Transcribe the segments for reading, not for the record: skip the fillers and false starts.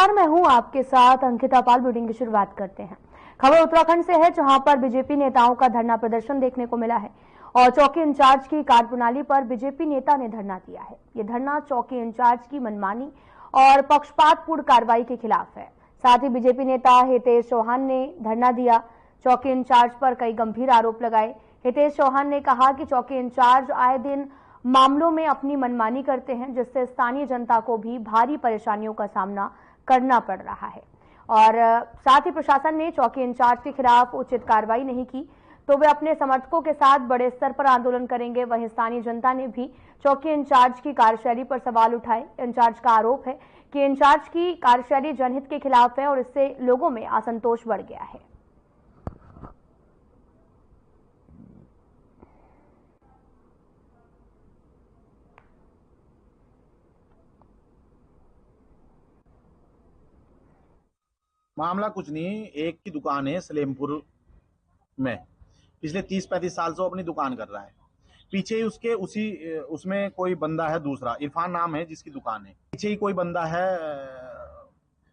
नमस्कार, मैं हूं आपके साथ अंकिता पाल। बुलेटिन की शुरुआत करते हैं। खबर उत्तराखंड से है, जहां पर बीजेपी नेताओं का धरना प्रदर्शन देखने को मिला है और चौकी इंचार्ज की कार्यप्रणाली पर बीजेपी नेता ने धरना दिया है। ये धरना चौकी इंचार्ज की मनमानी और पक्षपातपूर्ण कार्रवाई के खिलाफ है। साथ ही बीजेपी नेता हितेश चौहान ने धरना दिया, चौकी इंचार्ज पर कई गंभीर आरोप लगाए। हितेश चौहान ने कहा कि चौकी इंचार्ज आए दिन मामलों में अपनी मनमानी करते हैं, जिससे स्थानीय जनता को भी भारी परेशानियों का सामना करना पड़ रहा है। और साथ ही प्रशासन ने चौकी इंचार्ज के खिलाफ उचित कार्रवाई नहीं की तो वे अपने समर्थकों के साथ बड़े स्तर पर आंदोलन करेंगे। वहीं स्थानीय जनता ने भी चौकी इंचार्ज की कार्यशैली पर सवाल उठाए। इंचार्ज का आरोप है कि इंचार्ज की कार्यशैली जनहित के खिलाफ है और इससे लोगों में असंतोष बढ़ गया है। मामला कुछ नहीं, एक की दुकान है सलेमपुर में, पिछले 30-35 साल से वो अपनी दुकान कर रहा है। पीछे ही उसके उसमें कोई बंदा है, दूसरा इरफान नाम है जिसकी दुकान है। पीछे ही कोई बंदा है,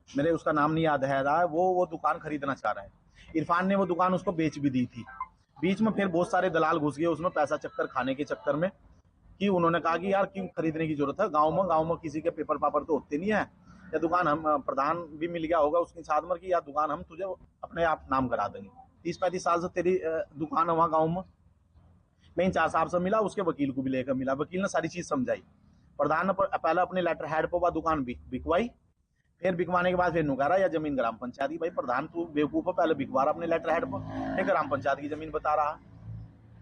मेरे उसका नाम नहीं याद है रहा, वो दुकान खरीदना चाह रहा है। इरफान ने वो दुकान उसको बेच भी दी थी। बीच में फिर बहुत सारे दलाल घुस गए उसमें, पैसा चक्कर खाने के चक्कर में, कि उन्होंने कहा कि यार क्यों खरीदने की जरूरत है, गाँव में किसी के पेपर पापर तो होते नहीं है, या दुकान हम प्रधान भी मिल गया होगा उसके साथ में कि या दुकान हम तुझे अपने आप नाम करा देंगे। 30-35 साल से तेरी दुकान है वहाँ गाँव में। मैं इंचार्ज साहब से मिला, उसके वकील को भी लेकर मिला, वकील ने सारी चीज समझाई। प्रधान ने पहले अपने लेटर हेड पर वह दुकान बिकवाई, फिर बिकवाने के बाद फिर नुकारा या जमीन ग्राम पंचायत की। भाई प्रधान तू बेवकूफ है, पहले बिकवा रहा अपने लेटर हेड पर, फिर ग्राम पंचायत की जमीन बता रहा।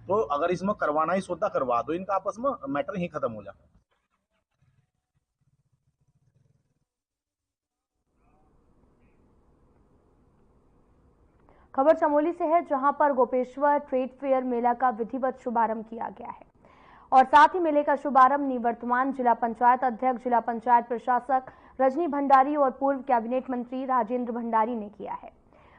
तो अगर इसमें करवाना ही सौदा करवा दो, इनका आपस में मैटर ही खत्म हो जाए। खबर चमोली से है, जहां पर गोपेश्वर ट्रेड फेयर मेला का विधिवत शुभारंभ किया गया है और साथ ही मेले का शुभारंभ निवर्तमान जिला पंचायत अध्यक्ष, जिला पंचायत प्रशासक रजनी भंडारी और पूर्व कैबिनेट मंत्री राजेंद्र भंडारी ने किया है।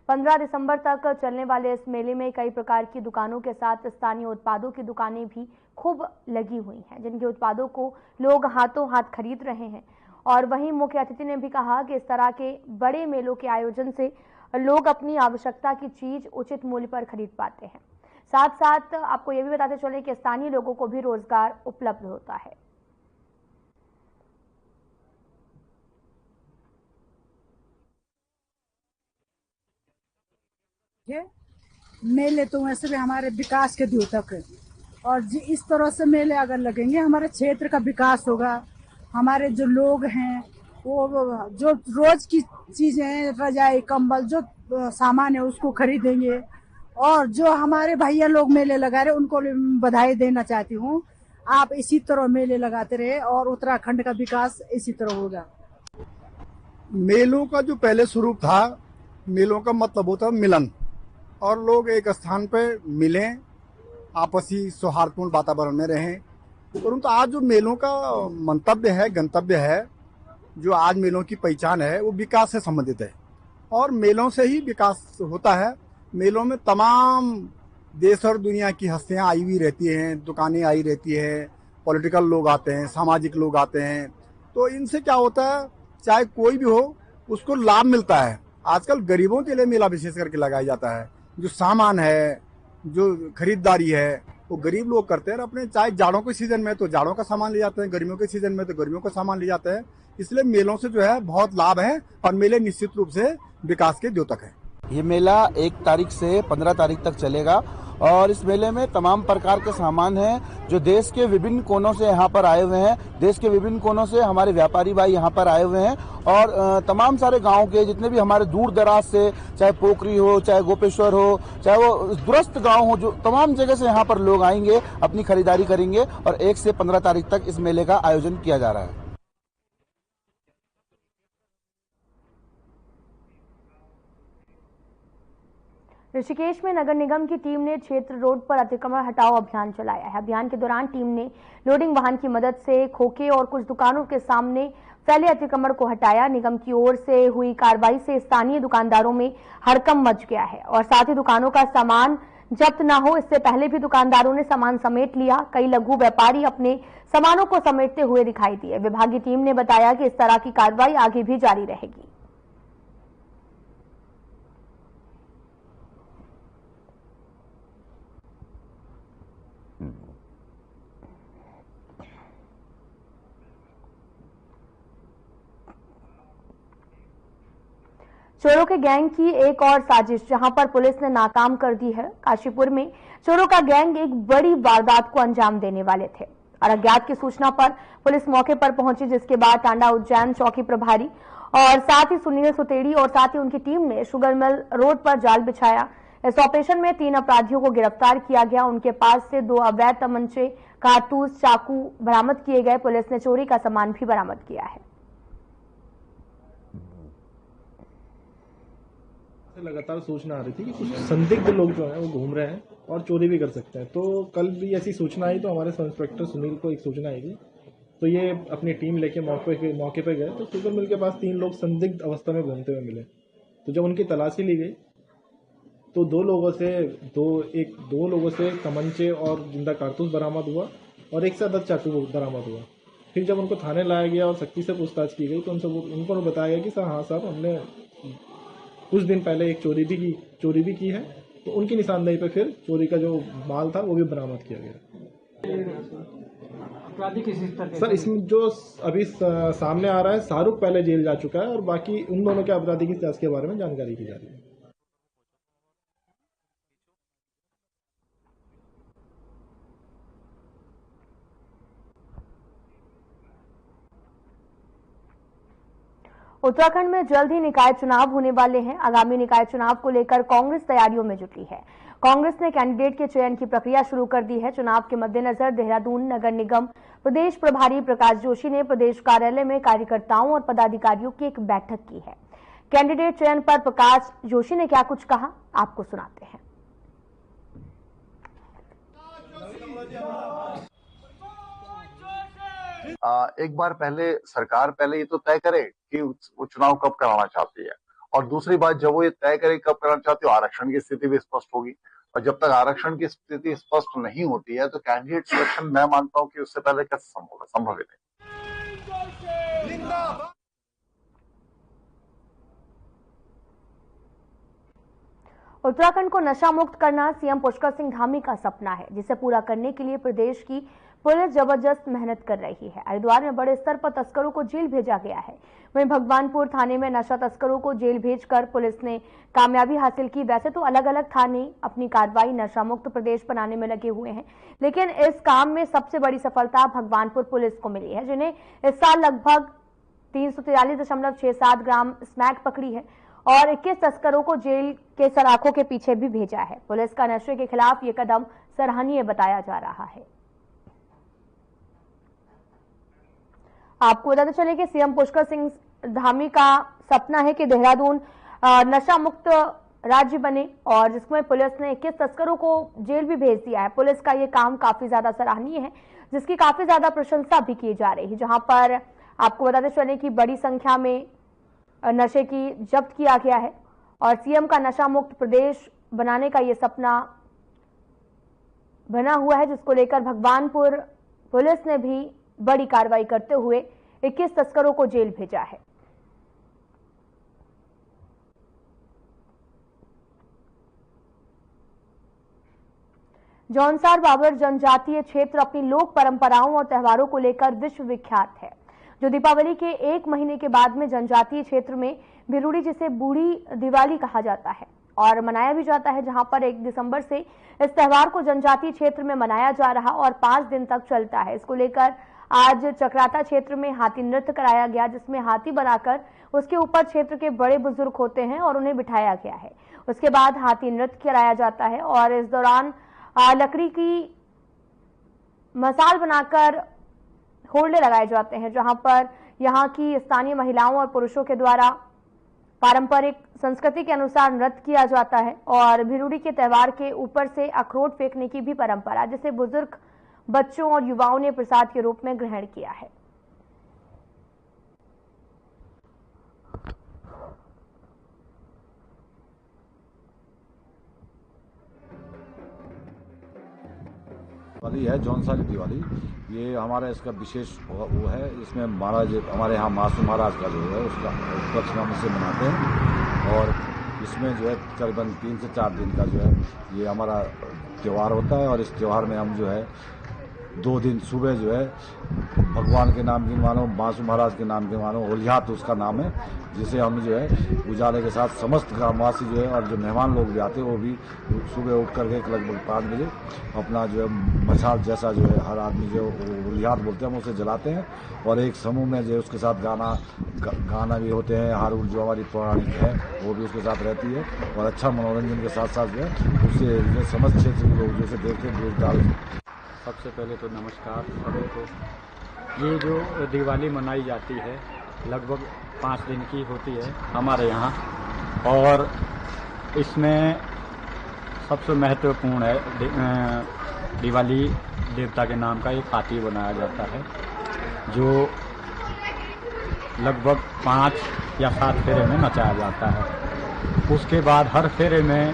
15 दिसंबर तक चलने वाले इस मेले में कई प्रकार की दुकानों के साथ स्थानीय उत्पादों की दुकानें भी खूब लगी हुई हैं, जिनके उत्पादों को लोग हाथों हाथ खरीद रहे हैं। और वहीं मुख्य अतिथि ने भी कहा कि इस तरह के बड़े मेलों के आयोजन से लोग अपनी आवश्यकता की चीज उचित मूल्य पर खरीद पाते हैं। साथ साथ आपको यह भी बताते चले कि स्थानीय लोगों को भी रोजगार उपलब्ध होता है। मेले तो वैसे भी हमारे विकास के द्योतक है और इस तरह से मेले अगर लगेंगे हमारे क्षेत्र का विकास होगा। हमारे जो लोग हैं वो जो रोज की चीजें, रजाई कंबल, जो सामान है उसको खरीदेंगे। और जो हमारे भैया लोग मेले लगा रहे उनको बधाई देना चाहती हूँ। आप इसी तरह मेले लगाते रहे और उत्तराखंड का विकास इसी तरह होगा। मेलों का जो पहले स्वरूप था, मेलों का मतलब होता मिलन, और लोग एक स्थान पर मिलें, आपसी सौहार्दपूर्ण वातावरण में रहें। परंतु आज जो मेलों का मंतव्य है, गंतव्य है, जो आज मेलों की पहचान है, वो विकास से संबंधित है और मेलों से ही विकास होता है। मेलों में तमाम देश और दुनिया की हस्तियां आई हुई रहती हैं, दुकानें आई रहती है, पॉलिटिकल लोग आते हैं, सामाजिक लोग आते हैं। तो इनसे क्या होता है, चाहे कोई भी हो उसको लाभ मिलता है। आजकल गरीबों के लिए मेला विशेष करके लगाया जाता है। जो सामान है, जो खरीदारी है, वो गरीब लोग करते हैं अपने, चाहे जाड़ों के सीजन में तो जाड़ों का सामान ले जाते हैं, गर्मियों के सीजन में तो गर्मियों का सामान ले जाते हैं। इसलिए मेलों से जो है बहुत लाभ है और मेले निश्चित रूप से विकास के द्योतक है। ये मेला 1 तारीख से 15 तारीख तक चलेगा और इस मेले में तमाम प्रकार के सामान हैं जो देश के विभिन्न कोनों से यहाँ पर आए हुए हैं। देश के विभिन्न कोनों से हमारे व्यापारी भाई यहाँ पर आए हुए हैं और तमाम सारे गांव के जितने भी हमारे दूर दराज से, चाहे पोखरी हो, चाहे गोपेश्वर हो, चाहे वो दूरस्थ गांव हो, जो तमाम जगह से यहाँ पर लोग आएंगे, अपनी खरीदारी करेंगे और 1 से 15 तारीख तक इस मेले का आयोजन किया जा रहा है। ऋषिकेश में नगर निगम की टीम ने क्षेत्र रोड पर अतिक्रमण हटाओ अभियान चलाया है। अभियान के दौरान टीम ने लोडिंग वाहन की मदद से खोखे और कुछ दुकानों के सामने फैले अतिक्रमण को हटाया। निगम की ओर से हुई कार्रवाई से स्थानीय दुकानदारों में हड़कंप मच गया है और साथ ही दुकानों का सामान जब्त न हो, इससे पहले भी दुकानदारों ने सामान समेट लिया। कई लघु व्यापारी अपने सामानों को समेटते हुए दिखाई दिए। विभागीय टीम ने बताया कि इस तरह की कार्रवाई आगे भी जारी रहेगी। चोरों के गैंग की एक और साजिश जहां पर पुलिस ने नाकाम कर दी है। काशीपुर में चोरों का गैंग एक बड़ी वारदात को अंजाम देने वाले थे और अज्ञात की सूचना पर पुलिस मौके पर पहुंची, जिसके बाद टांडा उज्जैन चौकी प्रभारी और साथ ही सुनील सुतेड़ी और साथ ही उनकी टीम ने शुगर मिल रोड पर जाल बिछाया। इस ऑपरेशन में 3 अपराधियों को गिरफ्तार किया गया। उनके पास से 2 अवैध तमंचे, कारतूस, चाकू बरामद किए गए। पुलिस ने चोरी का सामान भी बरामद किया है। लगातार सूचना आ रही थी कि कुछ संदिग्ध लोग जो हैं वो घूम रहे हैं और चोरी भी कर सकते हैं। तो कल भी ऐसी सूचना आई तो हमारे सब इंस्पेक्टर सुनील को एक सूचना आई थी, तो ये अपनी टीम लेके मौके पे गए तो शुगर मिल के पास 3 लोग संदिग्ध अवस्था में घूमते हुए मिले। तो जब उनकी तलाशी ली गई तो 2 लोगों से तमंचे और जिंदा कारतूस बरामद हुआ और 1 से अधिक चाकू बरामद हुआ। फिर जब उनको थाने लाया गया और सख्ती से पूछताछ की गई तो उनको बताया गया कि सर हाँ साहब, हमने कुछ दिन पहले एक चोरी भी की है। तो उनकी निशानदेही पे फिर चोरी का जो माल था वो भी बरामद किया गया। अपराधी किस स्तर के? सर इसमें जो अभी सामने आ रहा है, शाहरुख पहले जेल जा चुका है और बाकी उन दोनों के अपराधी की जांच के बारे में जानकारी की जा रही है। उत्तराखंड में जल्द ही निकाय चुनाव होने वाले हैं। आगामी निकाय चुनाव को लेकर कांग्रेस तैयारियों में जुटी है। कांग्रेस ने कैंडिडेट के चयन की प्रक्रिया शुरू कर दी है। चुनाव के मद्देनजर देहरादून नगर निगम प्रदेश प्रभारी प्रकाश जोशी ने प्रदेश कार्यालय में कार्यकर्ताओं और पदाधिकारियों की एक बैठक की है। कैंडिडेट चयन पर प्रकाश जोशी ने क्या कुछ कहा, आपको सुनाते हैं। एक बार पहले सरकार पहले ये तो तय करे कि वो चुनाव कब कराना चाहती है, और दूसरी बात जब वो ये तय करे कब कराना चाहती है, आरक्षण की स्थिति भी स्पष्ट होगी। और जब तक आरक्षण की स्थिति स्पष्ट नहीं होती है तो कैंडिडेट सिलेक्शन मैं मानता हूं कि उससे पहले कैसे संभव है। उत्तराखंड को नशा मुक्त करना सीएम पुष्कर सिंह धामी का सपना है, जिसे पूरा करने के लिए प्रदेश की पुलिस जबरदस्त मेहनत कर रही है। हरिद्वार में बड़े स्तर पर तस्करों को जेल भेजा गया है। वहीं भगवानपुर थाने में नशा तस्करों को जेल भेजकर पुलिस ने कामयाबी हासिल की। वैसे तो अलग अलग थाने अपनी कार्रवाई नशा मुक्त प्रदेश बनाने में लगे हुए हैं, लेकिन इस काम में सबसे बड़ी सफलता भगवानपुर पुलिस को मिली है, जिन्हें इस साल लगभग 343.67 ग्राम स्मैक पकड़ी है और 21 तस्करों को जेल के सलाखों के पीछे भी भेजा है। पुलिस का नशे के खिलाफ ये कदम सराहनीय बताया जा रहा है। आपको बताते चले कि सीएम पुष्कर सिंह धामी का सपना है कि देहरादून नशा मुक्त राज्य बने, और जिसमें पुलिस ने 21 तस्करों को जेल भी भेज दिया है। पुलिस का ये काम काफी ज्यादा सराहनीय है, जिसकी काफी ज्यादा प्रशंसा भी की जा रही है। जहां पर आपको बताते चले कि बड़ी संख्या में नशे की जब्त किया गया है और सीएम का नशा मुक्त प्रदेश बनाने का ये सपना बना हुआ है, जिसको लेकर भगवानपुर पुलिस ने भी बड़ी कार्रवाई करते हुए 21 तस्करों को जेल भेजा है। जौनसार बाबर जनजातीय क्षेत्र अपनी लोक परंपराओं और त्योहारों को लेकर विश्व विख्यात है। जो दीपावली के 1 महीने के बाद में जनजातीय क्षेत्र में भिरूड़ी, जिसे बूढ़ी दिवाली कहा जाता है और मनाया भी जाता है, जहां पर 1 दिसंबर से इस त्योहार को जनजातीय क्षेत्र में मनाया जा रहा और 5 दिन तक चलता है। इसको लेकर आज चक्राता क्षेत्र में हाथी नृत्य कराया गया, जिसमें हाथी बनाकर उसके ऊपर क्षेत्र के बड़े बुजुर्ग होते हैं और उन्हें बिठाया गया है। उसके बाद हाथी नृत्य कराया जाता है और इस दौरान लकड़ी की मसाल बनाकर होल्डे लगाए जाते हैं, जहां पर यहां की स्थानीय महिलाओं और पुरुषों के द्वारा पारंपरिक संस्कृति के अनुसार नृत्य किया जाता है। और भिरूड़ी के त्योहार के ऊपर से अखरोट फेंकने की भी परंपरा, जिसे बुजुर्ग, बच्चों और युवाओं ने प्रसाद के रूप में ग्रहण किया है। दिवाली है, जौनसारी दिवाली, ये हमारा इसका विशेष वो है। इसमें महाराज हमारे यहाँ मासू महाराज का जो है उसका उपलक्ष्य हम इसे मनाते हैं और इसमें जो है करीबन 3 से 4 दिन का जो है ये हमारा त्यौहार होता है और इस त्यौहार में हम जो है 2 दिन सुबह जो है भगवान के नाम की मानो, बांसु महाराज के नाम के मानो, होलियात उसका नाम है, जिसे हम जो है उजाले के साथ समस्त ग्रामवासी जो है और जो मेहमान लोग भी आते हैं वो भी सुबह उठ करके लगभग 5 बजे अपना जो है मशाल जैसा जो है हर आदमी जो होलियात बोलते हैं हम उसे जलाते हैं और एक समूह में जो उसके साथ गाना भी होते हैं, हारुल जो हमारी पौराणिक है वो भी उसके साथ रहती है और अच्छा मनोरंजन के साथ साथ जो है उससे समस्त क्षेत्र के लोग जैसे देखते हैं डाल। सबसे पहले तो नमस्कार सभी को। ये जो दिवाली मनाई जाती है लगभग 5 दिन की होती है हमारे यहाँ, और इसमें सबसे महत्वपूर्ण है दिवाली देवता के नाम का एक हाथी बनाया जाता है जो लगभग 5 या 7 फेरे में नचाया जाता है। उसके बाद हर फेरे में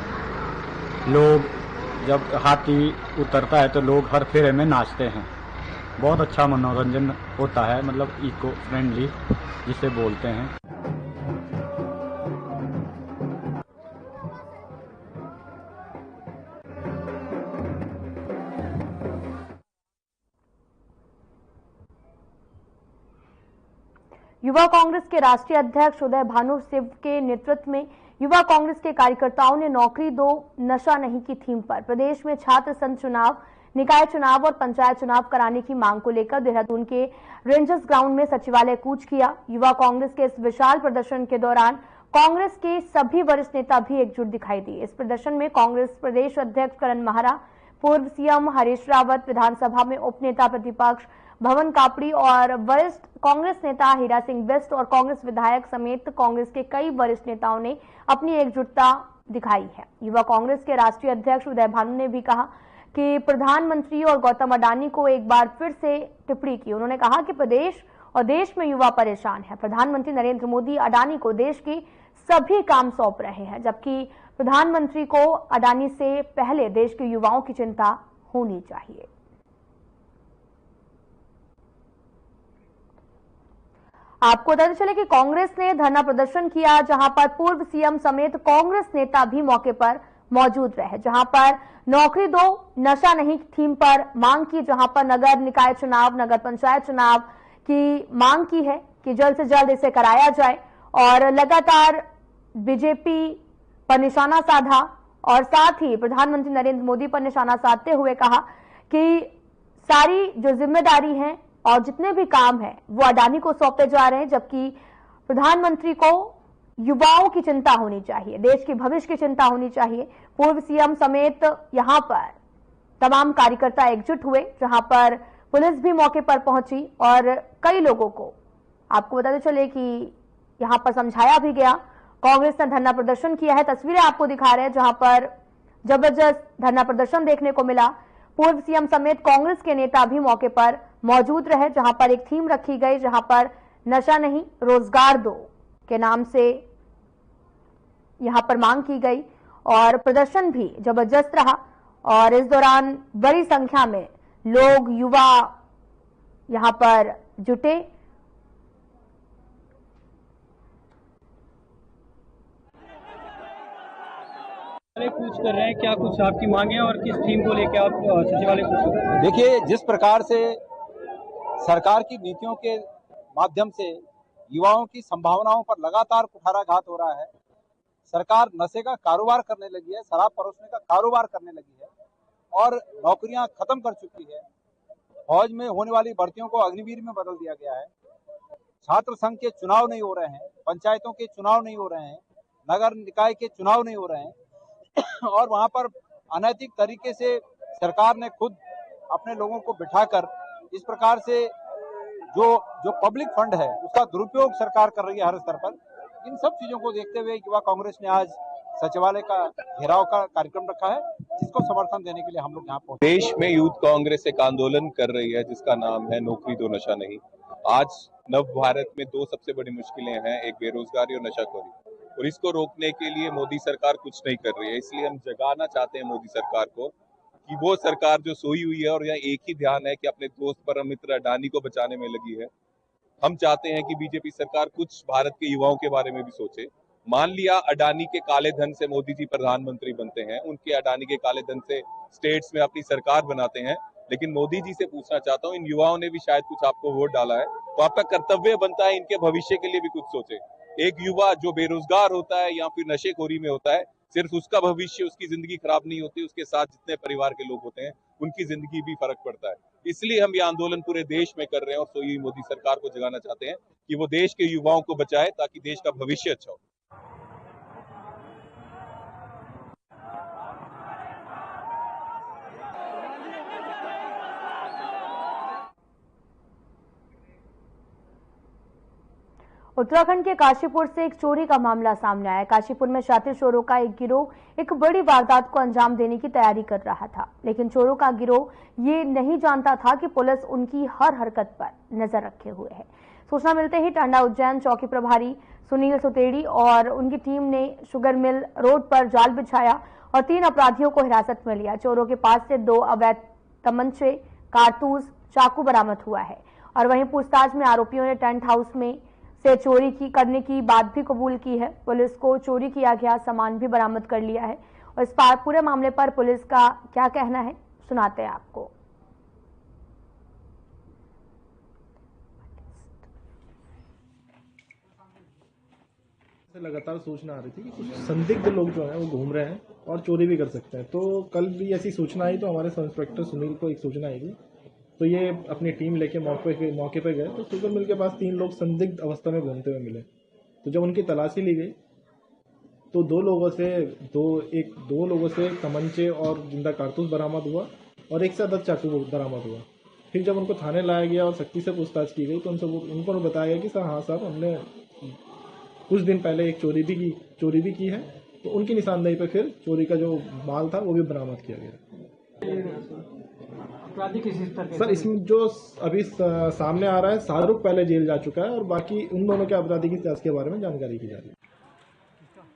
लोग जब हाथी उतरता है तो लोग हर फेरे में नाचते हैं। बहुत अच्छा मनोरंजन होता है, मतलब इको फ्रेंडली जिसे बोलते हैं। युवा कांग्रेस के राष्ट्रीय अध्यक्ष उदय भानु सिंह के नेतृत्व में युवा कांग्रेस के कार्यकर्ताओं ने नौकरी दो नशा नहीं की थीम पर प्रदेश में छात्र संघ चुनाव, निकाय चुनाव और पंचायत चुनाव कराने की मांग को लेकर देहरादून के रेंजर्स ग्राउंड में सचिवालय कूच किया। युवा कांग्रेस के इस विशाल प्रदर्शन के दौरान कांग्रेस के सभी वरिष्ठ नेता भी एकजुट दिखाई दिए। इस प्रदर्शन में कांग्रेस प्रदेश अध्यक्ष करण माहरा, पूर्व सीएम हरीश रावत, विधानसभा में उपनेता प्रतिपक्ष भवन कापड़ी और वरिष्ठ कांग्रेस नेता हीरा सिंह बिष्ट और कांग्रेस विधायक समेत कांग्रेस के कई वरिष्ठ नेताओं ने अपनी एकजुटता दिखाई है। युवा कांग्रेस के राष्ट्रीय अध्यक्ष उदय भानु ने भी कहा कि प्रधानमंत्री और गौतम अडानी को एक बार फिर से टिप्पणी की। उन्होंने कहा कि प्रदेश और देश में युवा परेशान है। प्रधानमंत्री नरेंद्र मोदी अडानी को देश के सभी काम सौंप रहे हैं, जबकि प्रधानमंत्री को अडानी से पहले देश के युवाओं की चिंता होनी चाहिए। आपको बताते चले कि कांग्रेस ने धरना प्रदर्शन किया, जहां पर पूर्व सीएम समेत कांग्रेस नेता भी मौके पर मौजूद रहे, जहां पर नौकरी दो नशा नहीं थीम पर मांग की, जहां पर नगर निकाय चुनाव, नगर पंचायत चुनाव की मांग की है कि जल्द से जल्द इसे कराया जाए और लगातार बीजेपी पर निशाना साधा और साथ ही प्रधानमंत्री नरेंद्र मोदी पर निशाना साधते हुए कहा कि सारी जो जिम्मेदारी है और जितने भी काम है वो अडानी को सौंपे जा रहे हैं, जबकि प्रधानमंत्री को युवाओं की चिंता होनी चाहिए, देश के भविष्य की चिंता होनी चाहिए। पूर्व सीएम समेत यहां पर तमाम कार्यकर्ता एकजुट हुए, जहां पर पुलिस भी मौके पर पहुंची और कई लोगों को आपको बताते चले कि यहां पर समझाया भी गया। कांग्रेस ने धरना प्रदर्शन किया है, तस्वीरें आपको दिखा रहे हैं जहां पर जबरदस्त धरना प्रदर्शन देखने को मिला। पूर्व सीएम समेत कांग्रेस के नेता भी मौके पर मौजूद रहे, जहां पर एक थीम रखी गई, जहां पर नशा नहीं रोजगार दो के नाम से यहां पर मांग की गई और प्रदर्शन भी जबरदस्त रहा और इस दौरान बड़ी संख्या में लोग, युवा यहां पर जुटे। कुछ कर रहे हैं, क्या कुछ आपकी मांगे हैं और किस थीम को लेकर आप सचिवालय कुछ? देखिए, जिस प्रकार से सरकार की नीतियों के माध्यम से युवाओं की संभावनाओं पर लगातार कुठाराघात हो रहा है, सरकार नशे का कारोबार करने लगी है, शराब परोसने का कारोबार करने लगी है और नौकरियां खत्म कर चुकी है। फौज में होने वाली भर्तियों को अग्निवीर में बदल दिया गया है। छात्र संघ के चुनाव नहीं हो रहे हैं, पंचायतों के चुनाव नहीं हो रहे हैं, नगर निकाय के चुनाव नहीं हो रहे हैं और वहां पर अनैतिक तरीके से सरकार ने खुद अपने लोगों को बिठाकर इस प्रकार से जो पब्लिक फंड है उसका दुरुपयोग सरकार कर रही है हर स्तर पर। इन सब चीजों को देखते हुए युवा कांग्रेस ने आज सचिवालय का घेराव का कार्यक्रम रखा है, जिसको समर्थन देने के लिए हम लोग यहाँ पहुंचे। देश में यूथ कांग्रेस एक आंदोलन कर रही है जिसका नाम है नौकरी दो नशा नहीं। आज नव भारत में 2 सबसे बड़ी मुश्किलें हैं, एक बेरोजगारी और नशाखोरी, और इसको रोकने के लिए मोदी सरकार कुछ नहीं कर रही है। इसलिए हम जगाना चाहते हैं मोदी सरकार को कि वो सरकार जो सोई हुई है और यहाँ एक ही ध्यान है कि अपने दोस्त परम मित्र अडानी को बचाने में लगी है। हम चाहते हैं कि बीजेपी सरकार कुछ भारत के युवाओं के बारे में भी सोचे। मान लिया अडानी के काले धन से मोदी जी प्रधानमंत्री बनते हैं, उनके अडानी के काले धन से स्टेट्स में अपनी सरकार बनाते हैं, लेकिन मोदी जी से पूछना चाहता हूँ, इन युवाओं ने भी शायद कुछ आपको वोट डाला है, तो आपका कर्तव्य बनता है इनके भविष्य के लिए भी कुछ सोचे। एक युवा जो बेरोजगार होता है या फिर नशेखोरी में होता है, सिर्फ उसका भविष्य, उसकी जिंदगी खराब नहीं होती, उसके साथ जितने परिवार के लोग होते हैं उनकी जिंदगी भी फर्क पड़ता है। इसलिए हम ये आंदोलन पूरे देश में कर रहे हैं और सोई मोदी सरकार को जगाना चाहते हैं कि वो देश के युवाओं को बचाए ताकि देश का भविष्य अच्छा हो। उत्तराखंड के काशीपुर से एक चोरी का मामला सामने आया। काशीपुर में शातिर चोरों का एक गिरोह एक बड़ी वारदात को अंजाम देने की तैयारी कर रहा था, लेकिन चोरों का गिरोह ये नहीं जानता था कि पुलिस उनकी हर हरकत पर नजर रखे हुए है। सूचना मिलते ही टांडा उज्जैन चौकी प्रभारी सुनील सुतेड़ी और उनकी टीम ने शुगर मिल रोड पर जाल बिछाया और 3 अपराधियों को हिरासत में लिया। चोरों के पास से 2 अवैध तमंचे, कारतूस, चाकू बरामद हुआ है और वहीं पूछताछ में आरोपियों ने टेंट हाउस में से चोरी करने की बात भी कबूल की है। पुलिस को चोरी किया गया सामान भी बरामद कर लिया है और इस पूरे मामले पर पुलिस का क्या कहना है सुनाते हैं आपको। लगातार सूचना आ रही थी कि कुछ संदिग्ध लोग जो हैं वो घूम रहे हैं और चोरी भी कर सकते हैं। तो कल भी ऐसी सूचना आई तो हमारे सब इंस्पेक्टर सुनील को एक सूचना आई थी, तो ये अपनी टीम लेके मौके पे गए तो शुगर मिल के पास 3 लोग संदिग्ध अवस्था में घूमते हुए मिले। तो जब उनकी तलाशी ली गई तो 2 लोगों से तमंचे और जिंदा कारतूस बरामद हुआ और 1 से अधिक चाकू बरामद हुआ। फिर जब उनको थाने लाया गया और सख्ती से पूछताछ की गई तो उनको बताया गया कि सर हाँ साहब, हमने कुछ दिन पहले एक चोरी भी की है। तो उनकी निशानदेही पे फिर चोरी का जो माल था वो भी बरामद किया गया। सर इसमें जो अभी सामने आ रहा है, शाहरुख पहले जेल जा चुका है और बाकी उन दोनों के आपराधिक इतिहास के बारे में जानकारी की जा रही है।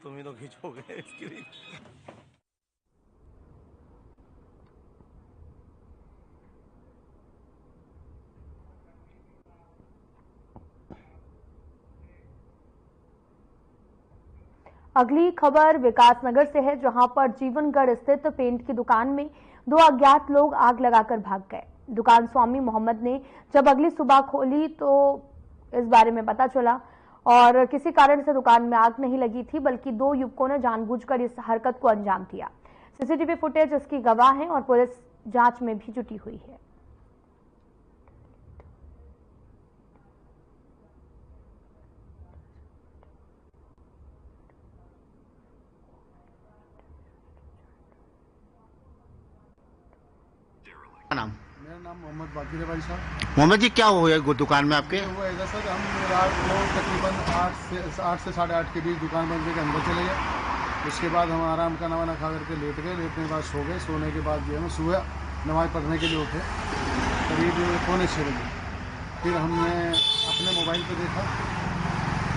तुम ही तो खींचोगे इसके लिए। अगली खबर विकासनगर से है, जहां पर जीवनगढ़ स्थित पेंट की दुकान में 2 अज्ञात लोग आग लगाकर भाग गए। दुकान स्वामी मोहम्मद ने जब अगली सुबह खोली तो इस बारे में पता चला और किसी कारण से दुकान में आग नहीं लगी थी, बल्कि 2 युवकों ने जानबूझकर इस हरकत को अंजाम दिया। सीसीटीवी फुटेज इसकी गवाह है और पुलिस जांच में भी जुटी हुई है। नाम? मेरा नाम मोहम्मद बाकिर है भाई साहब। मोहम्मद जी, क्या हुआ है दुकान में आपके? हुआ है सर, हम रात को तकरीबन 8 से 8:30 के बीच दुकान बंद करके अंदर चले गए। उसके बाद हम आराम का नवाना खा करके लेट गए। लेटने के बाद सो गए। सोने के बाद जो है हम सुबह नमाज पढ़ने के लिए उठे करीब 5:45 बजे। फिर हमने अपने मोबाइल पर देखा,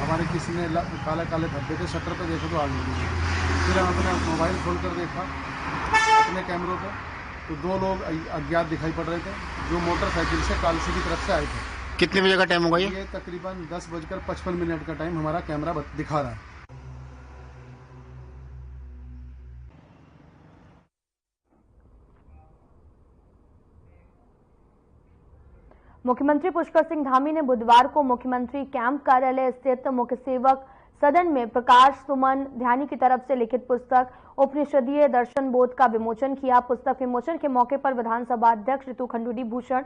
हमारे किसी ने काले काले धब्बे थे, शटर पर देखो तो आग लगी। फिर हम अपना मोबाइल खोल कर देखा अपने कैमरों पर तो 2 लोग अज्ञात दिखाई पड़ रहे थे जो मोटरसाइकिल से कालसी की तरफ से आए थे। कितने बजे का टाइम होगा ये तकरीबन 10:55 का टाइम हमारा कैमरा दिखा रहा है। मुख्यमंत्री पुष्कर सिंह धामी ने बुधवार को मुख्यमंत्री कैंप कार्यालय स्थित मुख्य सेवक सदन में प्रकाश सुमन ध्यानी की तरफ से लिखित पुस्तक उपनिषदीय दर्शन बोध का विमोचन किया। पुस्तक विमोचन के मौके पर विधानसभा अध्यक्ष ऋतु खंडूड़ी भूषण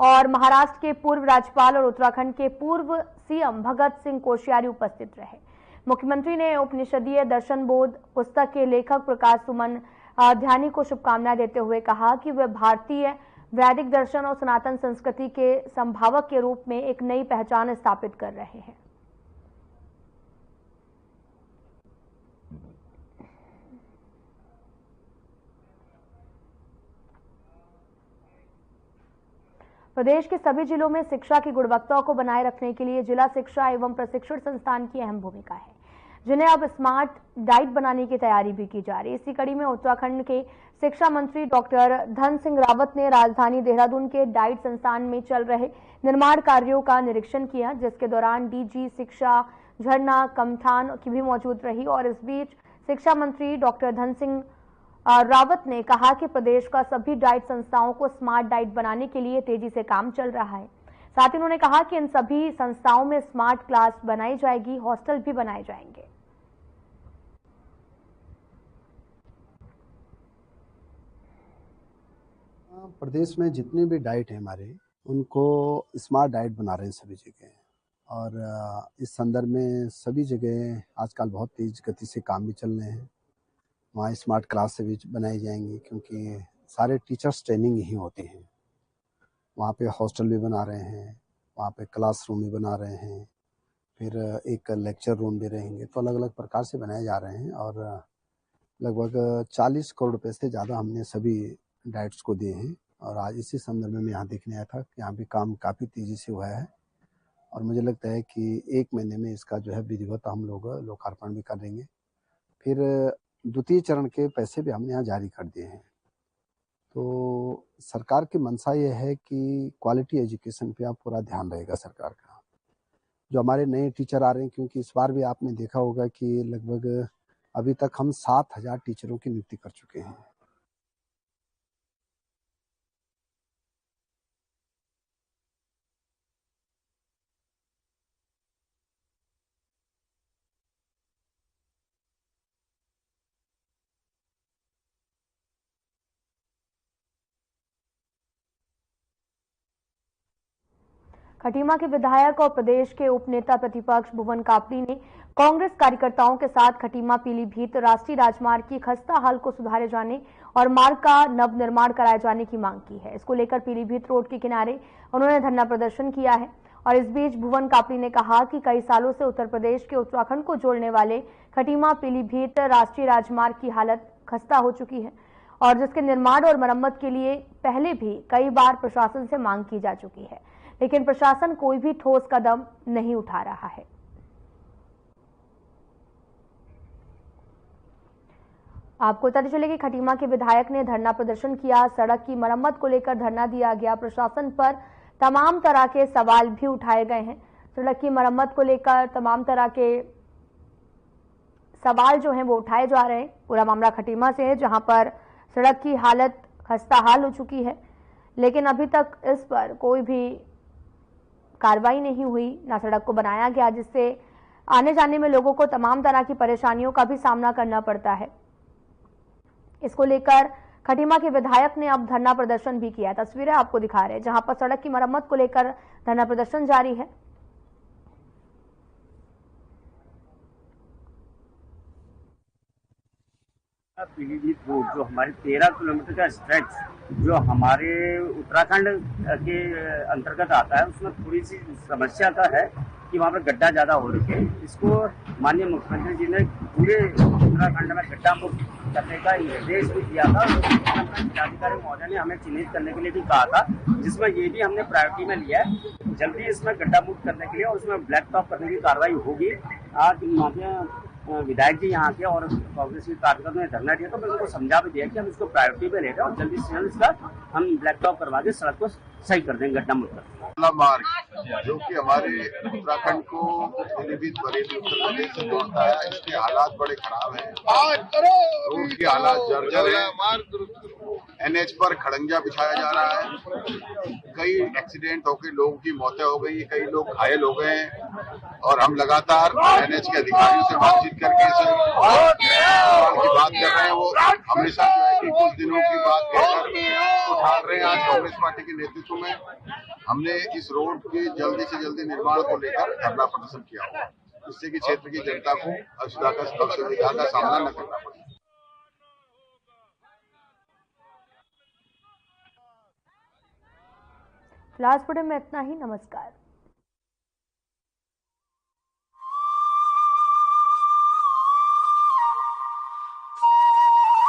और महाराष्ट्र के पूर्व राज्यपाल और उत्तराखंड के पूर्व सीएम भगत सिंह कोश्यारी उपस्थित रहे। मुख्यमंत्री ने उपनिषदीय दर्शन बोध पुस्तक के लेखक प्रकाश सुमन ध्यानी को शुभकामनाएं देते हुए कहा कि वे भारतीय वैदिक दर्शन और सनातन संस्कृति के संभावक के रूप में एक नई पहचान स्थापित कर रहे हैं। प्रदेश के सभी जिलों में शिक्षा की गुणवत्ता को बनाए रखने के लिए जिला शिक्षा एवं प्रशिक्षण संस्थान की अहम भूमिका है, जिन्हें अब स्मार्ट डाइट बनाने की तैयारी भी की जा रही है। इसी कड़ी में उत्तराखंड के शिक्षा मंत्री डॉक्टर धन सिंह रावत ने राजधानी देहरादून के डाइट संस्थान में चल रहे निर्माण कार्यों का निरीक्षण किया, जिसके दौरान डीजी शिक्षा झरना कमठान की भी मौजूद रही। और इस बीच शिक्षा मंत्री डॉक्टर धन सिंह रावत ने कहा कि प्रदेश का सभी डाइट संस्थाओं को स्मार्ट डाइट बनाने के लिए तेजी से काम चल रहा है। साथ ही उन्होंने कहा कि इन सभी संस्थाओं में स्मार्ट क्लास बनाई जाएगी, हॉस्टल भी बनाए जाएंगे। प्रदेश में जितने भी डाइट हैं हमारे, उनको स्मार्ट डाइट बना रहे हैं सभी जगह। और इस संदर्भ में सभी जगह आजकल बहुत तेज गति से काम भी चल रहे हैं। वहाँ स्मार्ट क्लास भी बनाई जाएंगी, क्योंकि सारे टीचर्स ट्रेनिंग यही होती हैं। वहाँ पे हॉस्टल भी बना रहे हैं, वहाँ पे क्लासरूम भी बना रहे हैं, फिर एक लेक्चर रूम भी रहेंगे। तो अलग अलग प्रकार से बनाए जा रहे हैं और लगभग 40 करोड़ रुपए से ज़्यादा हमने सभी डाइट्स को दिए हैं। और आज इसी संदर्भ में मैं यहाँ देखने आया था कि यहाँ भी काम काफ़ी तेज़ी से हुआ है और मुझे लगता है कि 1 महीने में इसका जो है विधिवत हम लोग लोकार्पण भी कर देंगे। फिर द्वितीय चरण के पैसे भी हमने यहाँ जारी कर दिए हैं। तो सरकार की मंशा ये है कि क्वालिटी एजुकेशन पे आप पूरा ध्यान रहेगा सरकार का। जो हमारे नए टीचर आ रहे हैं, क्योंकि इस बार भी आपने देखा होगा कि लगभग अभी तक हम 7,000 टीचरों की नियुक्ति कर चुके हैं। खटीमा के विधायक और प्रदेश के उपनेता प्रतिपक्ष भुवन कापड़ी ने कांग्रेस कार्यकर्ताओं के साथ खटीमा पीलीभीत राष्ट्रीय राजमार्ग की खस्ता हाल को सुधारे जाने और मार्ग का नवनिर्माण कराए जाने की मांग की है। इसको लेकर पीलीभीत रोड के किनारे उन्होंने धरना प्रदर्शन किया है। और इस बीच भुवन कापड़ी ने कहा कि कई सालों से उत्तर प्रदेश के उत्तराखंड को जोड़ने वाले खटीमा पीलीभीत राष्ट्रीय राजमार्ग की हालत खस्ता हो चुकी है और जिसके निर्माण और मरम्मत के लिए पहले भी कई बार प्रशासन से मांग की जा चुकी है, लेकिन प्रशासन कोई भी ठोस कदम नहीं उठा रहा है। आपको पता चले कि खटीमा के विधायक ने धरना प्रदर्शन किया। सड़क की मरम्मत को लेकर धरना दिया गया। प्रशासन पर तमाम तरह के सवाल भी उठाए गए हैं। सड़क की मरम्मत को लेकर तमाम तरह के सवाल जो हैं वो उठाए जा रहे हैं। पूरा मामला खटीमा से है, जहां पर सड़क की हालत खस्ताहाल हो चुकी है, लेकिन अभी तक इस पर कोई भी कार्रवाई नहीं हुई, ना सड़क को बनाया गया, जिससे आने जाने में लोगों को तमाम तरह की परेशानियों का भी सामना करना पड़ता है। इसको लेकर खटीमा के विधायक ने अब धरना प्रदर्शन भी किया। तस्वीरें आपको दिखा रहे हैं जहां पर सड़क की मरम्मत को लेकर धरना प्रदर्शन जारी है। पीलीभीत रोड जो हमारे 13 किलोमीटर का स्ट्रेच जो हमारे उत्तराखंड के अंतर्गत आता है, उसमें थोड़ी सी समस्या का है कि वहाँ पर गड्ढा ज्यादा हो रखे हैं। इसको माननीय मुख्यमंत्री जी ने पूरे उत्तराखंड में गड्ढा मुक्त करने का निर्देश भी दिया था। जिलाधिकारी महोदय ने हमें चिन्हित करने के लिए भी कहा था, जिसमें ये भी हमने प्रायोरिटी में लिया है। जल्दी इसमें गड्ढा मुक्त करने के लिए और उसमें ब्लैक टॉप करने की कार्रवाई होगी। आज माननीय विधायक जी यहाँ के और कांग्रेस के कार्यकर्ताओं ने धरना दिया, तो मैं उनको समझा भी दिया कि हम इसको प्रायोरिटी पे ले रहे हैं और जल्दी से जल्द इसका हम ब्लैक टॉप करवा के सड़क को सही कर देंगे, गड्ढा मुक्त कर। मार्ग जो कि हमारे उत्तराखंड को पीलीभीत बरेली उत्तर प्रदेश से जोड़ता है, इसके हालात बड़े खराब हैं। रोड के हालात जर्जर है। NH पर खड़ंजा बिछाया जा रहा है। कई एक्सीडेंट होकर लोगों की मौतें हो गई, कई लोग घायल हो गए हैं और हम लगातार NH के अधिकारियों से बातचीत करके की बात कर रहे हैं। वो हमेशा जो है कि कुछ दिनों की बात कहकर उठाल रहे हैं। आज कांग्रेस पार्टी के नेतृत्व में हमने इस रोड के जल्दी से जल्दी निर्माण को लेकर धरना प्रदर्शन किया हुआ, जिससे कि क्षेत्र की जनता को असुविधा का सामना न करना पड़े। फिलहाल में इतना ही। नमस्कार।